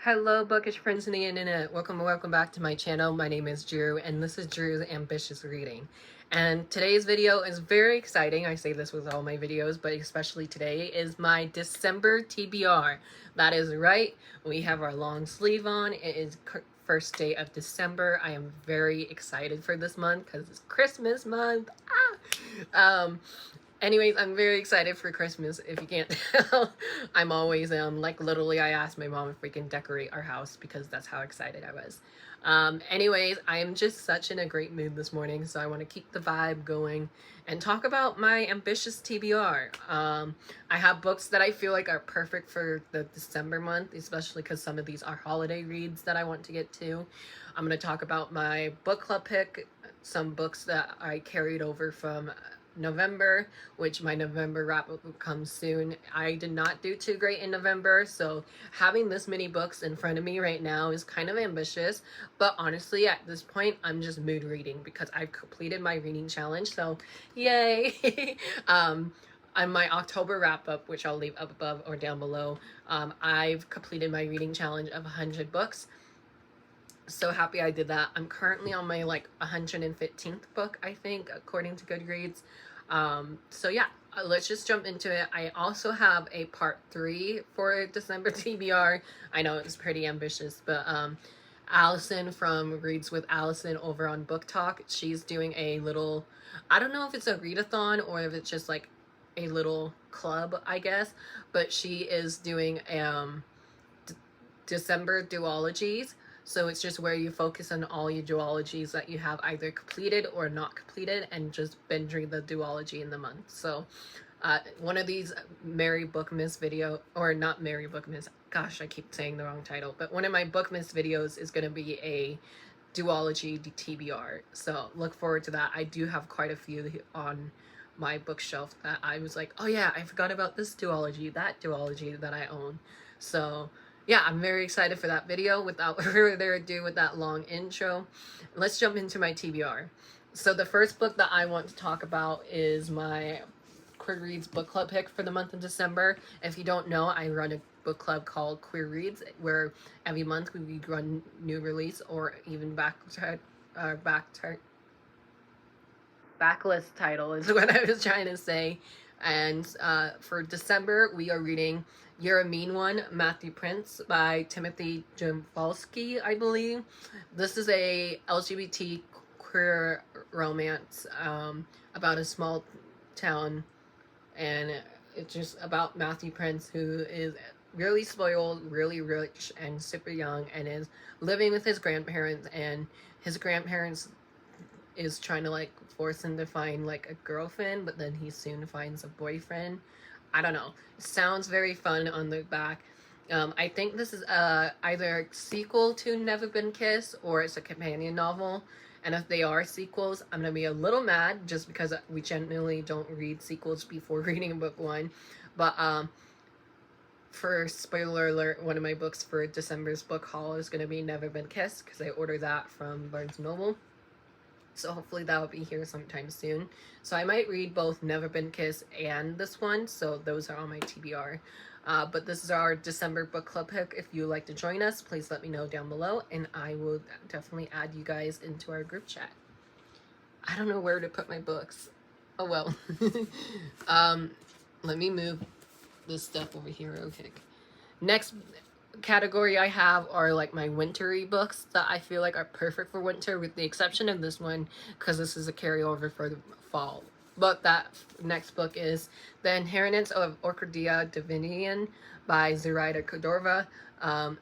Hello, bookish friends in the internet. Welcome back to my channel. My name is Drew, and this is Drew's Ambitious Reading. And today's video is very exciting. I say this with all my videos, but especially today is my December TBR. That is right. We have our long sleeve on. It is first day of December. I am very excited for this month because it's Christmas month. Anyways, I'm very excited for Christmas. If you can't tell, I'm always like literally I asked my mom if we can decorate our house because that's how excited I was. Anyways, I am just such in a great mood this morning, so I want to keep the vibe going and talk about my ambitious TBR. I have books that I feel like are perfect for the December month, especially because some of these are holiday reads that I want to get to. I'm going to talk about my book club pick, some books that I carried over from November, which my November wrap up will come soon. I did not do too great in November, so having this many books in front of me right now is kind of ambitious, but honestly at this point I'm just mood reading because I've completed my reading challenge, so yay. On my October wrap up, which I'll leave up above or down below, I've completed my reading challenge of 100 books. So happy I did that. I'm currently on my like 115th book, I think, according to Goodreads. So yeah, let's just jump into it. I also have a part 3 for December TBR. I know it's pretty ambitious, but Allison from Reads with Allison over on Book Talk, she's doing a little, I don't know if it's a readathon or if it's just like a little club, I guess, but she is doing December duologies. So it's just where you focus on all your duologies that you have either completed or not completed and just binge read the duology in the month. So one of these Mary Bookmas video, or not Mary Bookmas, gosh, I keep saying the wrong title, but one of my Bookmas videos is going to be a duology TBR. So look forward to that. I do have quite a few on my bookshelf that I was like, oh yeah, I forgot about this duology, that duology that I own. So yeah, I'm very excited for that video. Without further ado, with that long intro, let's jump into my TBR. So the first book that I want to talk about is my Queer Reads book club pick for the month of December. If you don't know, I run a book club called Queer Reads, where every month we run new release or even backlist title is what I was trying to say. And for December, we are reading You're a Mean One, Matthew Prince by Timothy Jumbalski, I believe. This is a LGBT queer romance about a small town, and it's just about Matthew Prince, who is really spoiled, really rich, and super young, and is living with his grandparents, and his grandparents is trying to like force him to find like a girlfriend, but then he soon finds a boyfriend. I don't know. It sounds very fun on the back. I think this is either a sequel to Never Been Kissed or it's a companion novel. And if they are sequels, I'm gonna be a little mad just because we generally don't read sequels before reading book one. But for spoiler alert, one of my books for December's book haul is gonna be Never Been Kissed because I ordered that from Barnes & Noble. So hopefully that will be here sometime soon. So I might read both Never Been Kissed and this one. So those are on my TBR. But this is our December book club pick. If you would like to join us, please let me know down below. And I will definitely add you guys into our group chat. I don't know where to put my books. Oh well. Let me move this stuff over here real quick. Next category I have are like my wintry books that I feel like are perfect for winter, with the exception of this one because this is a carryover for the fall. But that next book is The Inheritance of Orquídea Divina by Zoraida Cordova.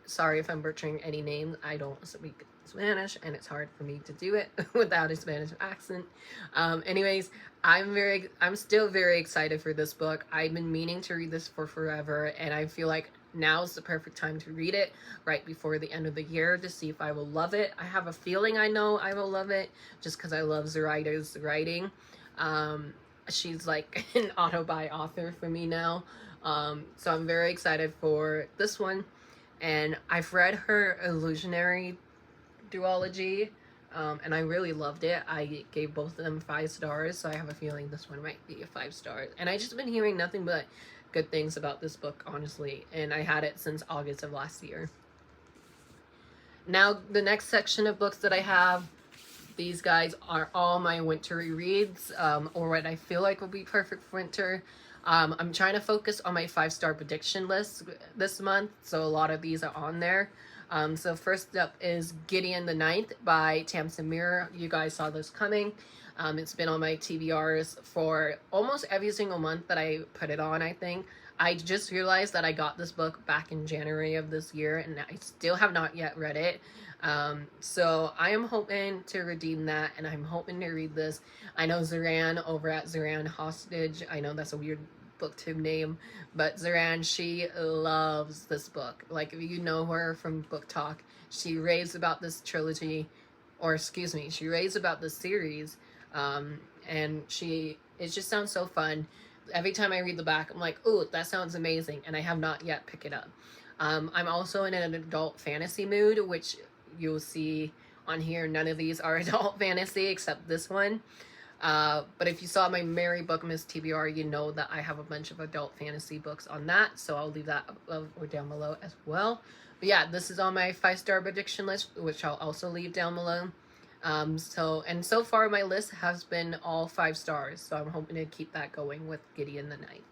Sorry if I'm butchering any names. I don't speak Spanish and it's hard for me to do it without a Spanish accent. Anyways, I'm still very excited for this book. I've been meaning to read this for forever, and I feel like now's the perfect time to read it, right before the end of the year, to see if I will love it. I have a feeling I know I will love it just because I love Zoraida's writing. She's like an auto-buy author for me now. So I'm very excited for this one. And I've read her Illusionary duology, and I really loved it. I gave both of them 5 stars, so I have a feeling this one might be a 5 stars. And I just been hearing nothing but good things about this book, honestly, and I had it since August of last year. Now, the next section of books that I have, these guys are all my winter rereads, or what I feel like will be perfect for winter. I'm trying to focus on my 5-star prediction list this month, so a lot of these are on there. So first up is Gideon the Ninth by Tamsin Muir. You guys saw this coming. It's been on my TBRs for almost every single month that I put it on, I think. I just realized that I got this book back in January of this year, and I still have not yet read it. So I am hoping to redeem that, and I'm hoping to read this. I know Zoran over at Zoran Hostage, I know that's a weird booktube name, but Zoran, she loves this book. Like, if you know her from Book Talk, she raves about this trilogy, or excuse me, she raves about this series, and it just sounds so fun. Every time I read the back, I'm like, ooh, that sounds amazing, and I have not yet picked it up. I'm also in an adult fantasy mood, which you'll see on here. None of these are adult fantasy except this one. But if you saw my Merry Bookmas TBR, you know that I have a bunch of adult fantasy books on that, so I'll leave that above or down below as well. But yeah, this is on my 5-star prediction list, which I'll also leave down below. So far my list has been all 5 stars, so I'm hoping to keep that going with Gideon the Knight.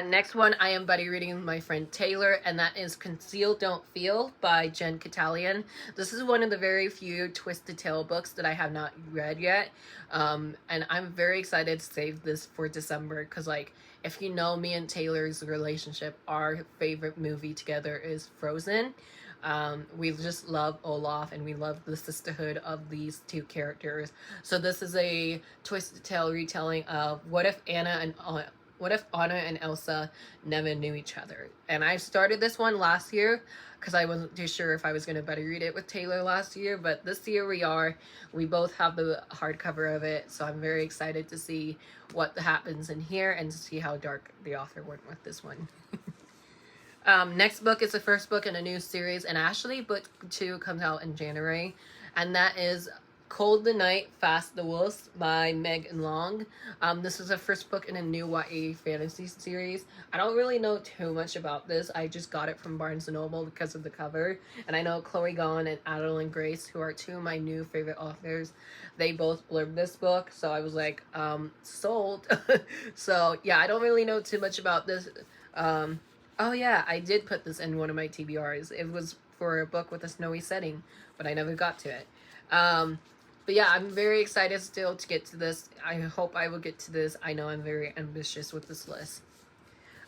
Next one, I am buddy reading with my friend Taylor, and that is Conceal Don't Feel by Jen Catalian. This is one of the very few Twisted Tale books that I have not read yet, and I'm very excited to save this for December, because, like, if you know me and Taylor's relationship, our favorite movie together is Frozen. We just love Olaf, and we love the sisterhood of these two characters. So this is a Twisted Tale retelling of what if Anna and Elsa never knew each other. And I started this one last year because I wasn't too sure if I was going to better read it with Taylor last year, but this year we are. We both have the hardcover of it, so I'm very excited to see what happens in here and to see how dark the author went with this one. Next book is the first book in a new series, and actually book 2 comes out in January, and that is Cold the Night, Fast the Wolves by Meg and Long. This is the first book in a new YA fantasy series. I don't really know too much about this. I just got it from Barnes & Noble because of the cover. And I know Chloe Gahn and Adeline Grace, who are 2 of my new favorite authors, they both blurbed this book. So I was like, sold. So yeah, I don't really know too much about this. Oh yeah, I did put this in one of my TBRs. It was for a book with a snowy setting, but I never got to it. But yeah, I'm very excited still to get to this. I hope I will get to this. I know I'm very ambitious with this list.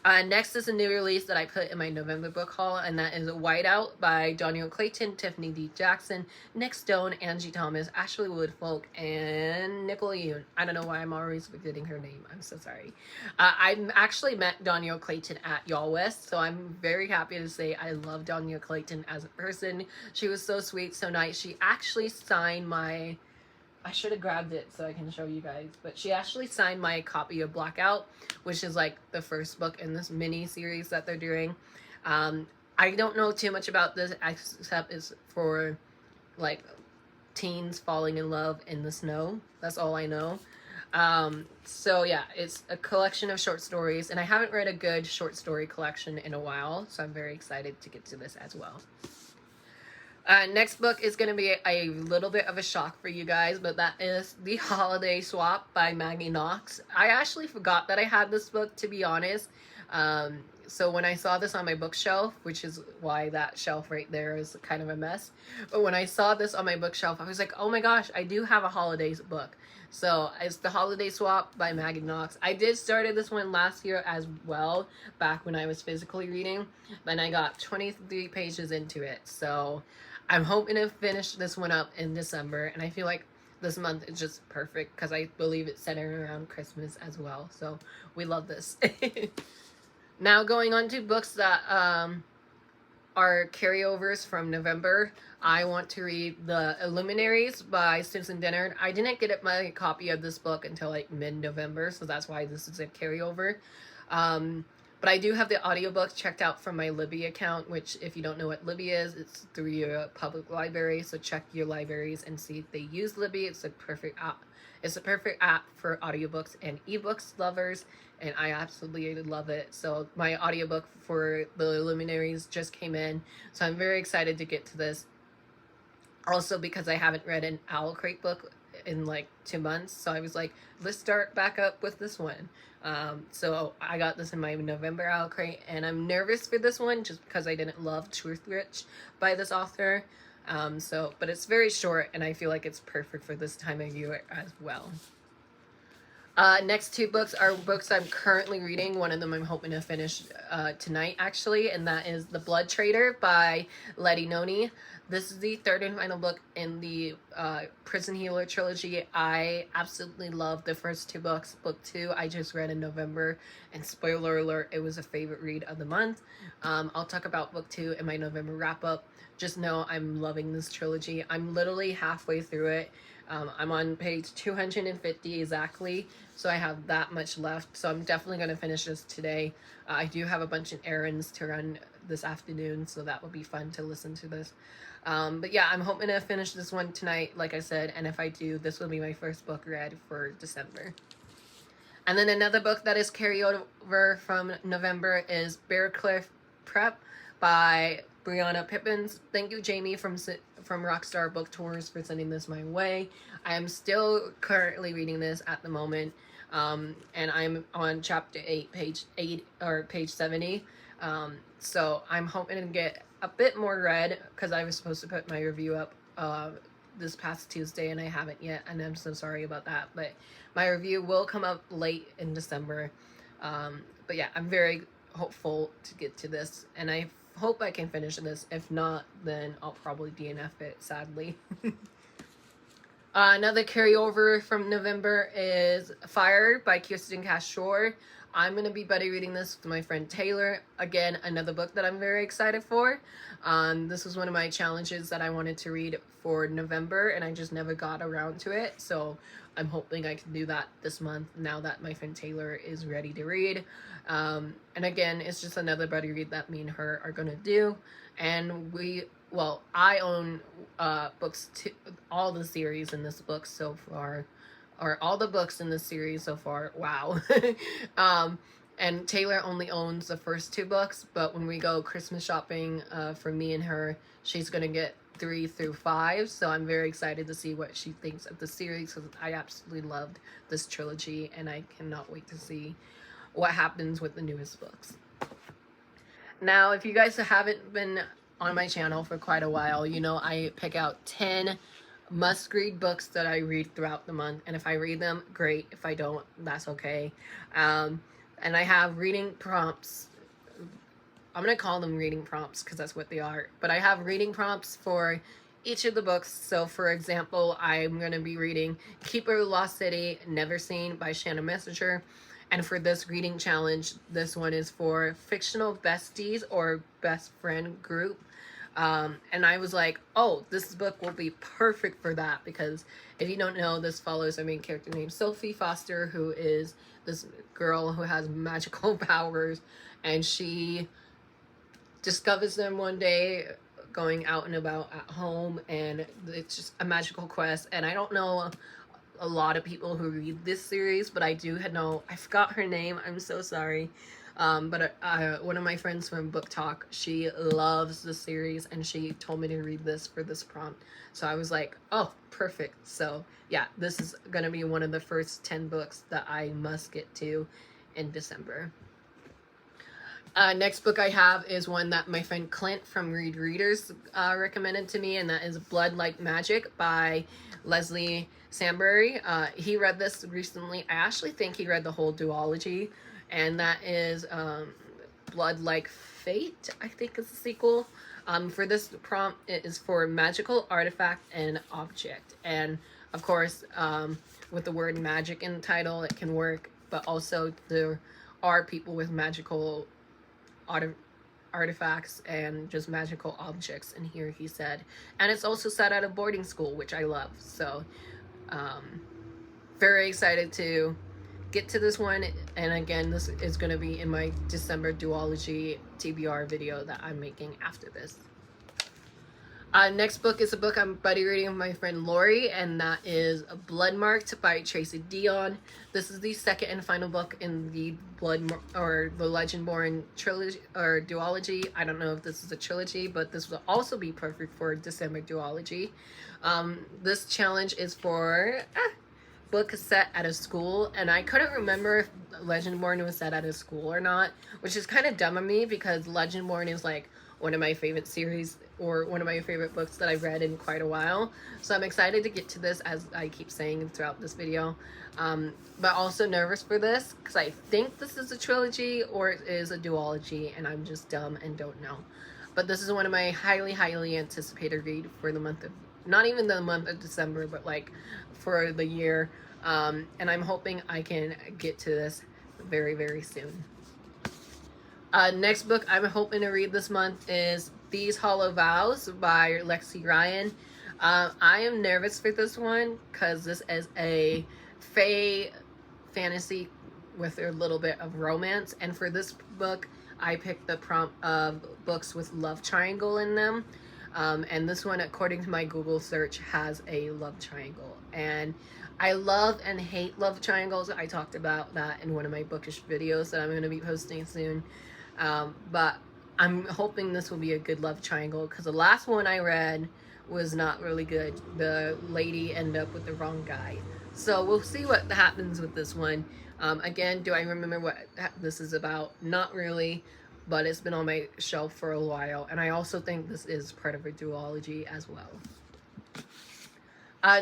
Next is a new release that I put in my November book haul, and that is Whiteout by Daniel Clayton, Tiffany D. Jackson, Nick Stone, Angie Thomas, Ashley Woodfolk, and Nicole Yoon. I don't know why I'm always forgetting her name. I'm so sorry. I actually met Daniel Clayton at Y'all West, so I'm very happy to say I love Daniel Clayton as a person. She was so sweet, so nice. She actually signed my... I should have grabbed it so I can show you guys, but she actually signed my copy of Blackout, which is like the first book in this mini series that they're doing. I don't know too much about this except it's for like teens falling in love in the snow. That's all I know. So yeah, it's a collection of short stories, and I haven't read a good short story collection in a while, so I'm very excited to get to this as well. Next book is going to be a little bit of a shock for you guys, but that is The Holiday Swap by Maggie Knox. I actually forgot that I had this book, to be honest. So when I saw this on my bookshelf, which is why that shelf right there is kind of a mess, but when I saw this on my bookshelf, I was like, oh my gosh, I do have a holidays book. So it's The Holiday Swap by Maggie Knox. I did started this one last year as well, back when I was physically reading, and I got 23 pages into it. So I'm hoping to finish this one up in December, and I feel like this month is just perfect because I believe it's centered around Christmas as well. So we love this. Now going on to books that are carryovers from November. I want to read The Illuminaries by Susan Dennard. I didn't get my copy of this book until like mid-November, so that's why this is a carryover. But But I do have the audiobook checked out from my Libby account, which if you don't know what Libby is, it's through your public library. So check your libraries and see if they use Libby. It's a perfect app. It's a perfect app for audiobooks and ebooks lovers, and I absolutely love it. So my audiobook for The Luminaries just came in, so I'm very excited to get to this. Also because I haven't read an Owl Crate book in like 2 months, so I was like, let's start back up with this one. So I got this in my November Owl Crate, and I'm nervous for this one just because I didn't love Truth Rich by this author. But it's very short, and I feel like it's perfect for this time of year as well. Next two books are books I'm currently reading. One of them I'm hoping to finish tonight, actually, and that is The Blood Trader by Letty Noni. This is the third and final book in the Prison Healer trilogy. I absolutely love the first two books. Book 2 I just read in November, and spoiler alert, it was a favorite read of the month. I'll talk about book 2 in my November wrap-up. Just know I'm loving this trilogy. I'm literally halfway through it. I'm on page 250 exactly, so I have that much left. So I'm definitely going to finish this today. I do have a bunch of errands to run this afternoon, so that would be fun to listen to this. But yeah, I'm hoping to finish this one tonight, like I said, and if I do, this will be my first book read for December. And then another book that is carryover from November is Bear Cliff Prep by Brianna Pippins. Thank you, Jamie from Rockstar Book Tours, for sending this my way. I am still currently reading this at the moment, and I'm on chapter 8, page 70. So I'm hoping to get a bit more read, because I was supposed to put my review up this past Tuesday and I haven't yet, and I'm so sorry about that, but my review will come up late in December. But yeah, I'm very hopeful to get to this, and I hope I can finish this. If not, then I'll probably DNF it, sadly. Another carryover from November is Fire by Kirsten Cash Shore. I'm going to be buddy reading this with my friend Taylor. Again, another book that I'm very excited for. This was one of my challenges that I wanted to read for November, and I just never got around to it. So I'm hoping I can do that this month now that my friend Taylor is ready to read. And again, it's just another buddy read that me and her are going to do. And I own books, all the series in this book so far. Or all the books in this series so far. Wow. And Taylor only owns the first 2 books, but when we go Christmas shopping for me and her, she's going to get 3 through 5. So I'm very excited to see what she thinks of the series, because I absolutely loved this trilogy, and I cannot wait to see what happens with the newest books. Now, if you guys haven't been on my channel for quite a while, you know I pick out 10 must-read books that I read throughout the month, and if I read them, great. If I don't, that's okay. And I have reading prompts. I'm gonna call them reading prompts because that's what they are, but I have reading prompts for each of the books. So for example, I'm gonna be reading Keeper of Lost City, Never Seen by Shanna Messenger, and for this reading challenge, this one is for fictional besties or best friend group. And I was like, oh, this book will be perfect for that, because if you don't know, this follows our main character named Sophie Foster, who is this girl who has magical powers, and she discovers them one day going out and about at home, and it's just a magical quest. And I don't know a lot of people who read this series, but I do know, I forgot her name, I'm so sorry. But one of my friends from Book Talk, she loves the series, and she told me to read this for this prompt. So I was like, oh, perfect. So yeah, this is going to be one of the first 10 books that I must get to in December. Next book I have is one that my friend Clint from Read Readers recommended to me, and that is Blood Like Magic by Leslie Sambury. He read this recently. I actually think he read the whole duology, and that is Blood Like Fate, I think is the sequel. For this prompt, it is for magical artifact and object. And of course, with the word magic in the title, it can work, but also there are people with magical artifacts and just magical objects in here, he said. And it's also set at a boarding school, which I love. So very excited to get to this one. And again, this is going to be in my December duology TBR video that I'm making after this. Next book is a book I'm buddy reading with my friend Lori, and that is Blood Marked by Tracy Dion. This is the second and final book in the the Legendborn trilogy or duology. I don't know if this is a trilogy, but this will also be perfect for December duology. This challenge is for book set at a school, and I couldn't remember if Legendborn was set at a school or not, which is kind of dumb of me because Legendborn is like one of my favorite series or one of my favorite books that I've read in quite a while. So I'm excited to get to this, as I keep saying throughout this video. But also nervous for this because I think this is a trilogy or it is a duology, and I'm just dumb and don't know. But this is one of my highly anticipated read for the month of, not even the month of December, but like for the year. And I'm hoping I can get to this very soon. Next book I'm hoping to read this month is These Hollow Vows by Lexi Ryan. I am nervous for this one because this is a fae fantasy with a little bit of romance. And for this book, I picked the prompt of books with love triangle in them. And this one, according to my Google search, has a love triangle. And I love and hate love triangles. I talked about that in one of my bookish videos that I'm going to be posting soon. But I'm hoping this will be a good love triangle because the last one I read was not really good. The lady ended up with the wrong guy. So we'll see what happens with this one. Again, do I remember what this is about? Not really, but it's been on my shelf for a while. And I also think this is part of a duology as well.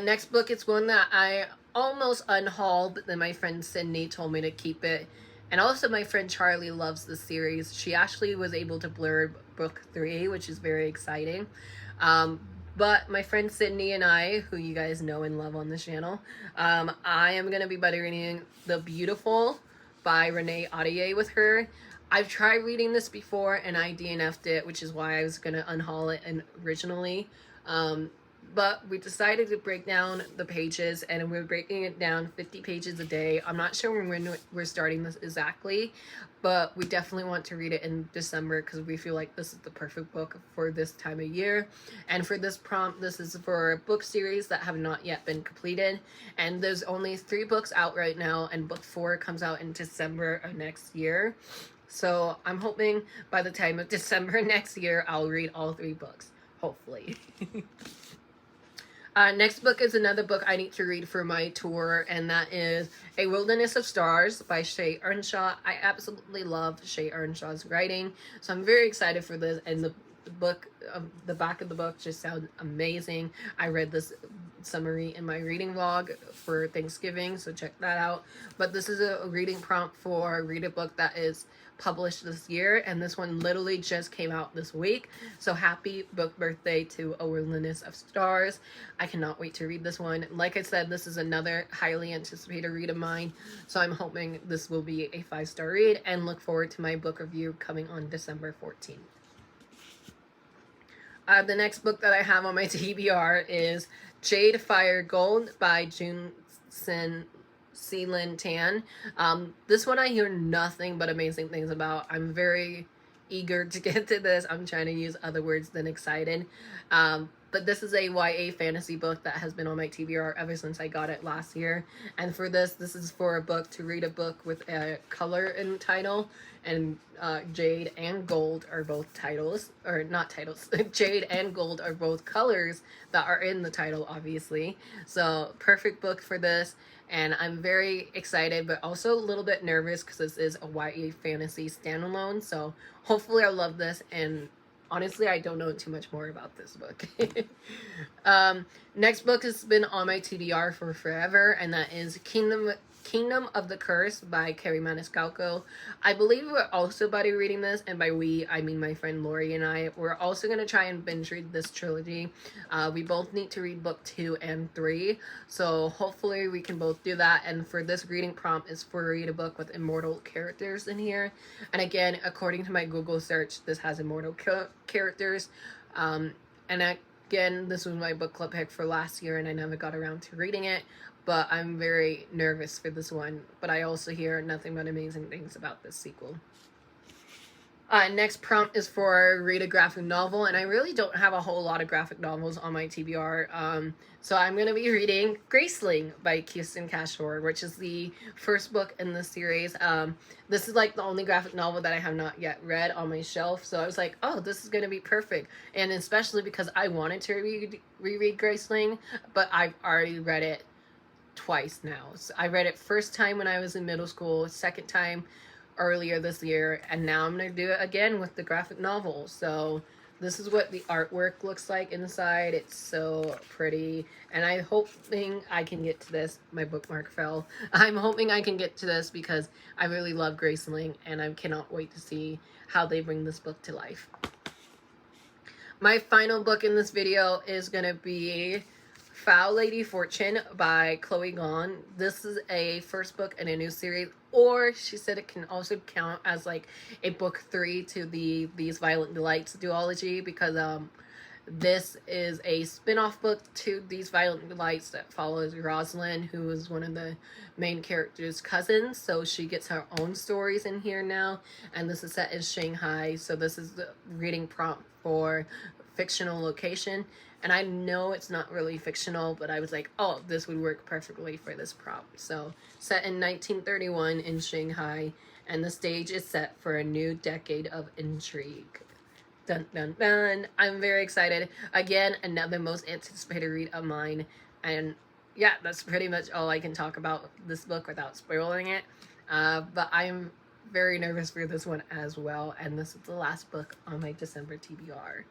Next book, it's one that I almost unhauled, but then my friend Sydney told me to keep it. And also my friend Charlie loves the series. She actually was able to blurb book 3, which is very exciting. But my friend Sydney and I, who you guys know and love on this channel, I am going to be buddy reading The Beautiful by Renee Audier with her. I've tried reading this before and I DNF'd it, which is why I was going to unhaul it originally. But we decided to break down the pages, and we're breaking it down 50 pages a day. I'm not sure when we're starting this exactly, but we definitely want to read it in December because we feel like this is the perfect book for this time of year. And for this prompt, this is for a book series that have not yet been completed. And there's only 3 books out right now, and book 4 comes out in December of next year. So I'm hoping by the time of December next year, I'll read all 3 books, hopefully. Next book is another book I need to read for my tour, and that is A Wilderness of Stars by Shay Earnshaw. I absolutely love Shay Earnshaw's writing, so I'm very excited for this, and the book, the back of the book just sounds amazing. I read this summary in my reading vlog for Thanksgiving, so check that out. But this is a reading prompt for read a book that is published this year, and this one literally just came out this week. So happy book birthday to A Wilderness of Stars. I cannot wait to read this one. Like I said, this is another highly anticipated read of mine, so I'm hoping this will be a 5-star read, and look forward to my book review coming on December 14th. The next book that I have on my TBR is Jade Fire Gold by June Seelin Tan. This one I hear nothing but amazing things about. I'm very eager to get to this. I'm trying to use other words than excited. But this is a YA fantasy book that has been on my TBR ever since I got it last year. And for this is for a book to read a book with a color in title. And Jade and Gold are both titles, or not titles. Jade and Gold are both colors that are in the title, obviously. So perfect book for this. And I'm very excited, but also a little bit nervous because this is a YA fantasy standalone. So hopefully I'll love this. And honestly, I don't know too much more about this book. Next book has been on my TBR for forever, and that is Kingdom of the Curse by Carrie Maniscalco. I believe we're also buddy reading this, and by we, I mean my friend Lori and I. We're also going to try and binge read this trilogy. We both need to read book 2 and 3, so hopefully we can both do that. And for this reading prompt is for read a book with immortal characters in here. And again, according to my Google search, this has immortal characters. And again, this was my book club pick for last year, and I never got around to reading it. but I'm very nervous for this one. But I also hear nothing but amazing things about this sequel. Next prompt is for read a graphic novel, and I really don't have a whole lot of graphic novels on my TBR. So I'm going to be reading Graceling by Kirsten Cashore, which is the first book in the series. This is like the only graphic novel that I have not yet read on my shelf, so I was like, oh, this is going to be perfect. And especially because I wanted to reread Graceling, but I've already read it twice now. So I read it first time when I was in middle school, second time earlier this year, and now I'm going to do it again with the graphic novel. So this is what the artwork looks like inside. It's so pretty, and I'm hoping I can get to this. My bookmark fell. I'm hoping I can get to this because I really love Graceling, and I cannot wait to see how they bring this book to life. My final book in this video is going to be Foul Lady Fortune by Chloe Gone. This is a first book in a new series, or she said it can also count as like a book 3 to the These Violent Delights duology, because this is a spin-off book to These Violent Delights that follows Rosalind, who is one of the main character's cousins. So she gets her own stories in here now, and this is set in Shanghai. So this is the reading prompt for fictional location. And I know it's not really fictional, but I was like, oh, this would work perfectly for this prompt. So, set in 1931 in Shanghai, and the stage is set for a new decade of intrigue. Dun dun dun. I'm very excited. Again, another most anticipated read of mine. And yeah, that's pretty much all I can talk about this book without spoiling it. But I'm very nervous for this one as well. And this is the last book on my December TBR.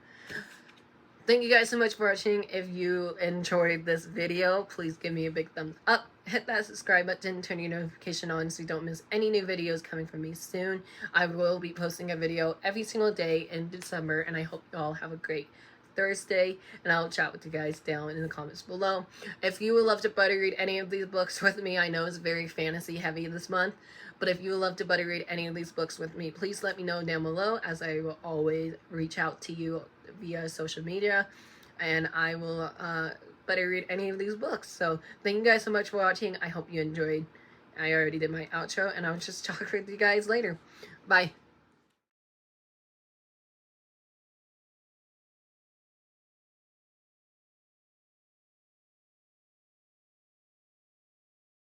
Thank you guys so much for watching. If you enjoyed this video, please give me a big thumbs up. Hit that subscribe button, turn your notification on so you don't miss any new videos coming from me soon. I will be posting a video every single day in December, and I hope you all have a great Thursday, and I'll chat with you guys down in the comments below. If you would love to buddy read any of these books with me, I know it's very fantasy heavy this month, but if you would love to buddy read any of these books with me, please let me know down below, as I will always reach out to you via social media, and I will buddy read any of these books. So thank you guys so much for watching. I hope you enjoyed. I already did my outro, and I'll just talk with you guys later. Bye.